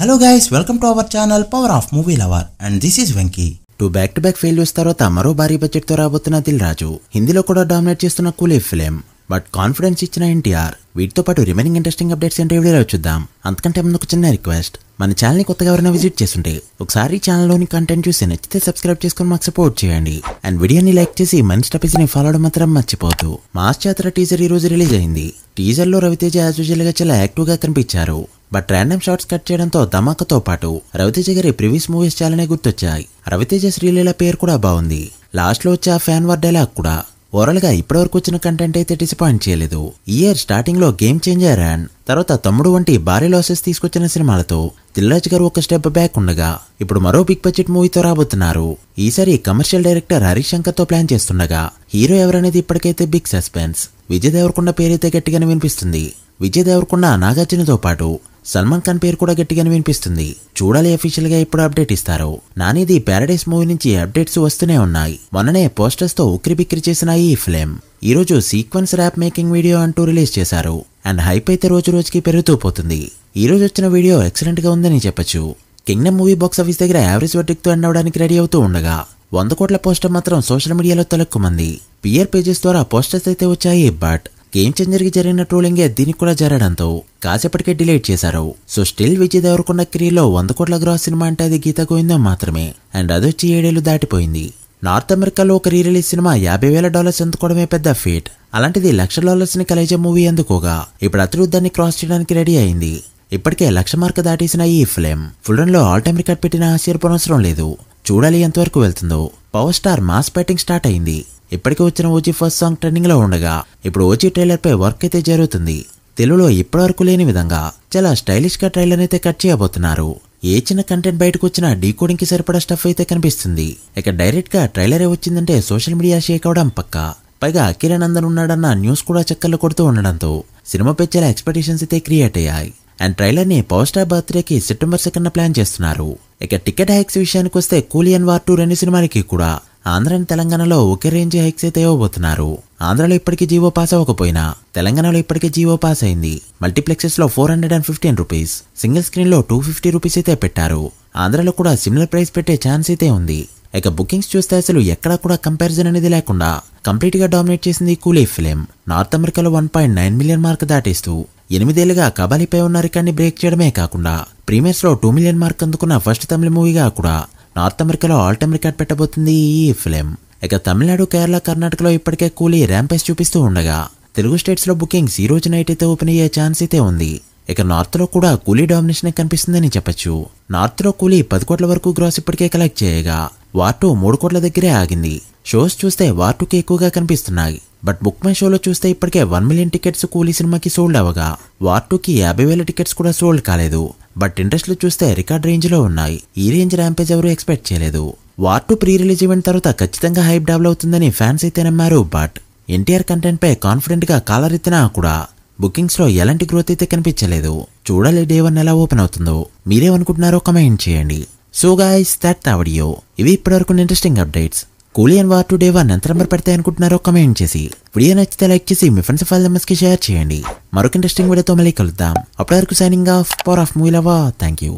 Hello guys, welcome to our channel Power of Movie Lover and this is Venky. Two back to back failures తర్వాత మరో భారీ budget తో రాబోతున్న దిల్ రాజు, హిందీలో కూడా డామినేట్ చేస్తున్న కూలీ ఫిలిం, బట్ కాన్ఫిడెన్స్ ఇచ్చిన ఎన్టీఆర్. వీటితో పాటు రిమైనింగ్ ఇంట్రెస్టింగ్ అప్డేట్స్ ఏంటో వీడియోలో చూద్దాం. అంతకంటే ముందు ఒక చిన్న రిక్వెస్ట్, మన ఛానల్ ని కొత్తగా ఎవరైనా విజిట్ చేస్తుంటే ఒకసారి ఛానల్లోని కంటెంట్ చూసి నచ్చితే సబ్స్క్రైబ్ చేసుకుని మాకు సపోర్ట్ చేయండి. అండ్ వీడియోని లైక్ చేసి మన స్టెప్స్ ని ఫాలో అవడం మాత్రం మర్చిపోవద్దు. మాస్ జాతర టీజర్ ఈ రోజు రిలీజ్ అయింది. టీజర్ లో రవితేజ యాజ్ యూజువల్ గా చాలా యాక్టివ్ గా కనిపించారు. బట్ ర్యాండమ్ షాట్స్ కట్ చేయడంతో ధమాకాతో పాటు రవితేజ గారి ప్రీవియస్ మూవీస్ చాలానే గుర్తొచ్చాయి. రవితేజ శ్రీలీల పేరు కూడా బాగుంది. లాస్ట్ లో వచ్చే ఆ ఫ్యాన్ వార్ డైలాగ్ కూడా. ఓవరాల్ గా ఇప్పటివరకు వచ్చిన కంటెంట్ అయితే డిసప్పాయింట్ చేయలేదు. ఈ ఇయర్ స్టార్టింగ్ లో గేమ్ చేంజర్ అండ్ తర్వాత తమ్ముడు వంటి భారీ లాసెస్ తీసుకొచ్చిన సినిమాలతో దిల్ రాజు గారు ఒక స్టెప్ బ్యాక్ ఉండగా ఇప్పుడు మరో బిగ్ బడ్జెట్ మూవీతో రాబోతున్నారు. ఈసారి కమర్షియల్ డైరెక్టర్ హరీష్ శంకర్ తో ప్లాన్ చేస్తుండగా హీరో ఎవరనేది ఇప్పటికైతే బిగ్ సస్పెన్స్. విజయ్ దేవరకొండ పేరైతే గట్టిగానే వినిపిస్తుంది. విజయ్ దేవరకొండ నాగార్జునతో పాటు సల్మాన్ ఖాన్ పేరు కూడా గట్టిగానే వినిపిస్తుంది. చూడాలి అఫీషియల్ గా ఇప్పుడు అప్డేట్ ఇస్తారు. నానిది ప్యారడైస్ మూవీ నుంచి అప్డేట్స్ వస్తూనే ఉన్నాయి. మొన్ననే పోస్టర్స్ తో ఉక్కిరి బిక్కిరి చేసిన ఈ ఫిలిం ఈ రోజు సీక్వెన్స్ ర్యాప్ మేకింగ్ వీడియో అంటూ రిలీజ్ చేశారు. అండ్ హైప్ అయితే రోజు రోజుకి పెరుగుతూ పోతుంది. ఈ రోజు వచ్చిన వీడియో ఎక్సలెంట్ గా ఉందని చెప్పొచ్చు. కింగ్డమ్ మూవీ బాక్స్ ఆఫీస్ దగ్గర యావరేజ్ వర్డిక్ తో ఎండ్ అవడానికి రెడీ అవుతూ ఉండగా 100 కోట్ల పోస్టర్ మాత్రం సోషల్ మీడియాలో తలక్కుమంది. పిఆర్ పేజెస్ ద్వారా పోస్టర్స్ అయితే వచ్చాయి. బట్ గేమ్ చేంజర్ కి జరిగిన ట్రోలింగే దీనికి కూడా జరగడంతో కాసేపటికే డిలీట్ చేశారు. సో స్టిల్ విజయ్ దేవరకొండ కెరీర్లో 100 కోట్ల గ్రాస్ సినిమా అంటే అది గీతా గోవిందం మాత్రమే. అండ్ అదొచ్చి 7 ఏళ్లు దాటిపోయింది. నార్త్ అమెరికాలో ఒక రీ రిలీజ్ సినిమా $50,000 అందుకోవడమే పెద్ద ఫీట్. అలాంటిది $1,00,000 ని కలేజే మూవీ అందుకోగా ఇప్పుడు అతిరుద్ధాన్ని క్రాస్ చేయడానికి రెడీ అయింది. ఇప్పటికే 1,00,000 మార్క్ దాటేసిన ఈ ఫిలిం ఫుల్ రన్ లో ఆల్ టైమ్ రికార్డ్ పెట్టిన ఆశ్చర్యపోనవసరం లేదు. చూడాలి ఎంతవరకు వెళ్తుందో. Power star mass batting start అయింది. ఇప్పటికే వచ్చిన ఓజీ ఫస్ట్ సాంగ్ ట్రెండింగ్ లో ఉండగా ఇప్పుడు ఓజీ ట్రైలర్ పై వర్క్ అయితే జరుగుతుంది. తెలుగులో ఇప్పటివరకు లేని విధంగా చాలా స్టైలిష్ గా ట్రైలర్ అయితే కట్ చేయబోతున్నారు. ఏ చిన్న కంటెంట్ బయటకు వచ్చినా డీకోడింగ్ కి సరిపడా స్టఫ్ అయితే కనిపిస్తుంది. ఇక డైరెక్ట్ గా ట్రైలరే వచ్చిందంటే సోషల్ మీడియా షేక్ అవడం పక్కా. పైగా అఖిల్ నందన్ ఉన్నాడన్న న్యూస్ కూడా చక్కర్లు కొడుతూ ఉండడంతో సినిమాపై చాలా ఎక్స్పెక్టేషన్స్ అయితే క్రియేట్ అయ్యాయి. అండ్ ట్రైలర్ ని పవర్ స్టార్ బర్త్డేకి సెప్టెంబర్ 2న ప్లాన్ చేస్తున్నారు. ఇక టికెట్ హైక్స్ విషయానికి వస్తే కూలీ అండ్ వార్ 2 రెండు సినిమాలకి కూడా ఆంధ్ర అండ్ తెలంగాణలో ఒకే రేంజ్ హైక్స్ అయితే ఇవ్వబోతున్నారు. ఆంధ్రలో ఇప్పటికీ జీవో పాస్ అవ్వకపోయినా తెలంగాణలో ఇప్పటికే జీవో పాస్ అయింది. మల్టీప్లెక్సెస్ లో 415 రూపీస్, సింగిల్ స్క్రీన్ లో 250 రూపీస్ అయితే పెట్టారు. ఆంధ్రలో కూడా సిమిలర్ ప్రైస్ పెట్టే ఛాన్స్ అయితే ఉంది. ఇక బుకింగ్స్ చూస్తే అసలు ఎక్కడా కూడా కంపారిజన్ అనేది లేకుండా కంప్లీట్ గా డామినేట్ చేసింది కూలీ ఫిలిం. నార్త్ అమెరికాలో 1.9 మిలియన్ మార్క్ దాటేస్తూ 8 ఏళ్లుగా కబాలీపై ఉన్న రికార్డ్ని బ్రేక్ చేయడమే కాకుండా ప్రీమియర్స్ లో 2 మిలియన్ మార్క్ అందుకున్న ఫస్ట్ తమిళ మూవీగా కూడా నార్త్ అమెరికాలో ఆల్ టైమ్ రికార్డ్ పెట్టబోతుంది ఈ ఫిలిం. ఇక తమిళనాడు, కేరళ, కర్ణాటకలో ఇప్పటికే కూలీ ర్యాంపేజ్ చూపిస్తూ ఉండగా తెలుగు స్టేట్స్ లో బుకింగ్స్ ఈ రోజు నైట్ అయితే ఓపెన్ అయ్యే ఛాన్స్ అయితే ఉంది. ఇక నార్త్ లో కూడా కూలీ డామినేషన్ కనిపిస్తుందని చెప్పొచ్చు. నార్త్ లో కూలీ 10 కోట్ల వరకు గ్రాస్ ఇప్పటికే కలెక్ట్ చేయగా వార్ 2 3 కోట్ల దగ్గరే ఆగింది. షోస్ చూస్తే వార్ 2కి ఎక్కువగా కనిపిస్తున్నాయి. బట్ బుక్ మై షోలో చూస్తే ఇప్పటికే 1 మిలియన్ టికెట్స్ కూలీ సినిమాకి సోల్డ్ అవగా వార్ 2కి 50,000 టికెట్స్ కూడా సోల్డ్ కాలేదు. బట్ ఇంట్రెస్ట్ లో చూస్తే రికార్డ్ రేంజ్ లో ఉన్నాయి. ఈ రేంజ్ ర్యాంపేజ్ ఎవరు ఎక్స్పెక్ట్ చేయలేదు. వార్ 2 ప్రీ రిలీజ్ ఈవెంట్ తర్వాత ఖచ్చితంగా హైప్ డెవలప్ అవుతుందని ఫ్యాన్స్ అయితే నమ్మారు. బట్ ఎన్టీఆర్ కంటెంట్ పై కాన్ఫిడెంట్ గా కాలర్ ఎత్తినా కూడా బుకింగ్స్ లో ఎలాంటి గ్రోత్ అయితే కనిపించలేదు. చూడాలి డే 1 ఎలా ఓపెన్ అవుతుందో. మీరేమనుకుంటున్నారో కమెంట్ చేయండి. So guys that the video. ఇవి ఇప్పటివరకు ఇంట్రెస్టింగ్ అప్డేట్స్. కూలీ అండ్ వార్ 2 డే 1 ఎంత నెంబర్ పెడతాయి అనుకుంటున్నారో కమెంట్ చేసి వీడియో నచ్చితే లైక్ చేసి మీ ఫ్రెండ్స్ ఫైల్ మెంబర్స్ కి షేర్ చేయండి. మరొక ఇంట్రెస్టింగ్ వీడియోతో మళ్ళీ కలుద్దాం. అప్పటి వరకు signing off. Power of movie lover. Thank you.